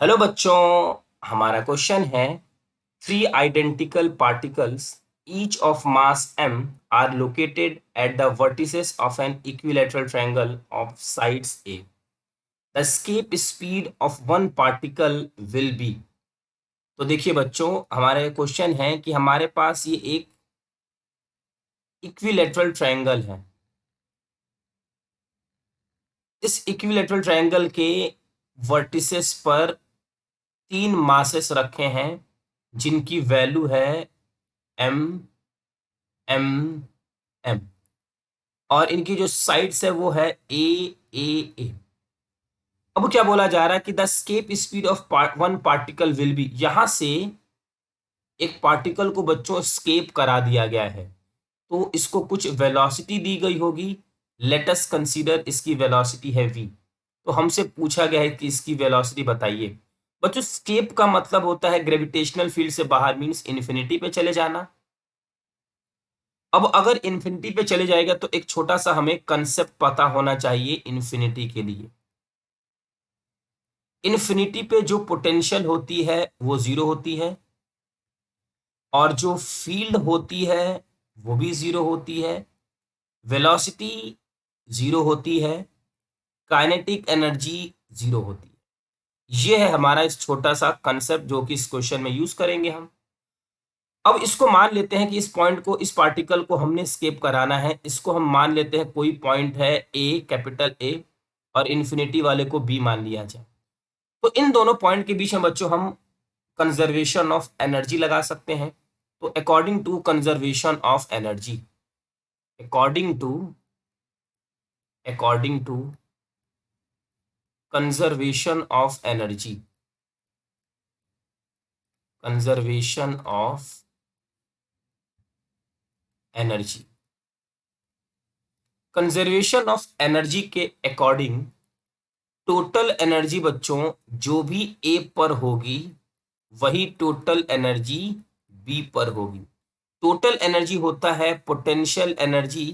Hello बच्चों, हमारा question है three identical particles each of mass m are located at the vertices of an equilateral triangle of sides a. The escape speed of one particle will be. तो देखिए बच्चों, हमारे question है कि हमारे पास ये एक इक्विलैटरल ट्रायंगल है. इस इक्विलैटरल ट्रायंगल के वर्टिसेस पर तीन मासेस रखे हैं जिनकी वैल्यू है m m m और इनकी जो साइड्स है वो है ए. अब क्या बोला जा रहा है कि the escape speed of one particle will be. यहां से एक पार्टिकल को बच्चों स्केप करा दिया गया है तो इसको कुछ वेलोसिटी दी गई होगी. लेट अस कंसीडर इसकी वेलोसिटी है v. तो हमसे पूछा गया है कि इसकी वेलोसिटी बताइए. बच्चों स्केप का मतलब होता है ग्रेविटेशनल फील्ड से बाहर, मींस इन्फिनिटी पे चले जाना. अब अगर इन्फिनिटी पे चले जाएगा तो एक छोटा सा हमें कंसेप्ट पता होना चाहिए इन्फिनिटी के लिए. इन्फिनिटी पे जो पोटेंशियल होती है वो जीरो होती है और जो फील्ड होती है वो भी जीरो होती है. वेलोसिटी जीरो होती है. काइनेटिक एनर्जी जीरो होती है. ये है हमारा इस छोटा सा कंसेप्ट जो कि इस क्वेश्चन में यूज करेंगे हम. अब इसको मान लेते हैं कि इस पॉइंट को, इस पार्टिकल को हमने स्केप कराना है. इसको हम मान लेते हैं कोई पॉइंट है ए, कैपिटल ए, और इन्फिनिटी वाले को बी मान लिया जाए. तो इन दोनों पॉइंट के बीच में बच्चों हम कंजर्वेशन ऑफ एनर्जी लगा सकते हैं. तो according to conservation of energy, according to conservation of energy, conservation of energy, conservation of energy के अकॉर्डिंग टोटल एनर्जी बच्चों जो भी ए पर होगी वही टोटल एनर्जी बी पर होगी. टोटल एनर्जी होता है potential energy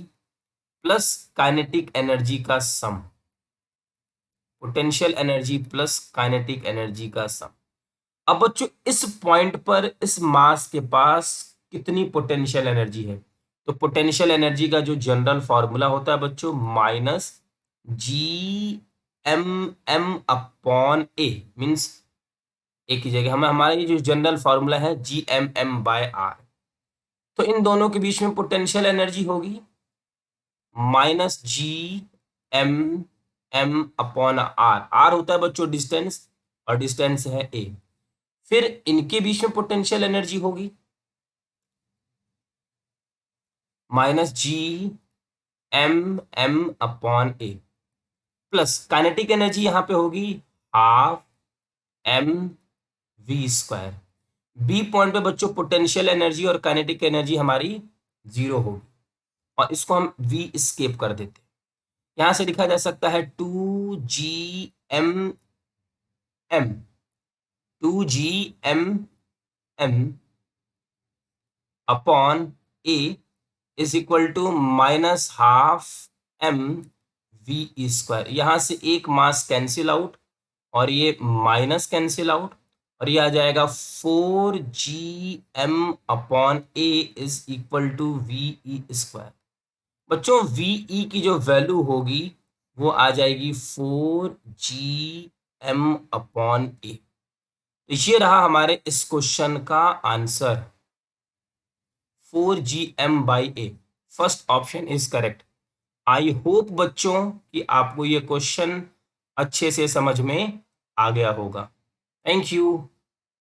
plus kinetic energy का sum. Potential energy plus kinetic energy का सम. अब बच्चों इस पॉइंट पर इस मास के पास कितनी पोटेंशियल एनर्जी है? तो पोटेंशियल एनर्जी का जो जनरल फॉर्मूला होता है बच्चों, minus G M M upon A. Means एक ही जगह हमें, हमारा ये जो जनरल फॉर्मूला है Gmm/r. तो इन दोनों के बीच में पोटेंशियल एनर्जी होगी माइनस Gmm/r. आर होता है बच्चों डिस्टेंस और डिस्टेंस है a. फिर इनके बीच में पोटेंशियल एनर्जी होगी minus Gmm/a plus kinetic energy यहां पे होगी हाफ mv². बी पॉइंट पे बच्चों पोटेंशियल एनर्जी और काइनेटिक एनर्जी हमारी जीरो होगी और इसको हम v स्केप कर देते हैं. यहां से लिखा जा सकता है 2Gmm, 2Gmm upon a is equal to minus half mv². यहां से एक मास कैंसिल आउट और ये माइनस कैंसिल आउट और ये आ जाएगा 4Gm/a is equal to ve². बच्चों ve की जो वैल्यू होगी वो आ जाएगी 4Gm/a. तो ये रहा हमारे इस क्वेश्चन का answer 4Gm/a. First option is correct. I hope बच्चों कि आपको ये क्वेश्चन अच्छे से समझ में आ गया होगा. Thank you.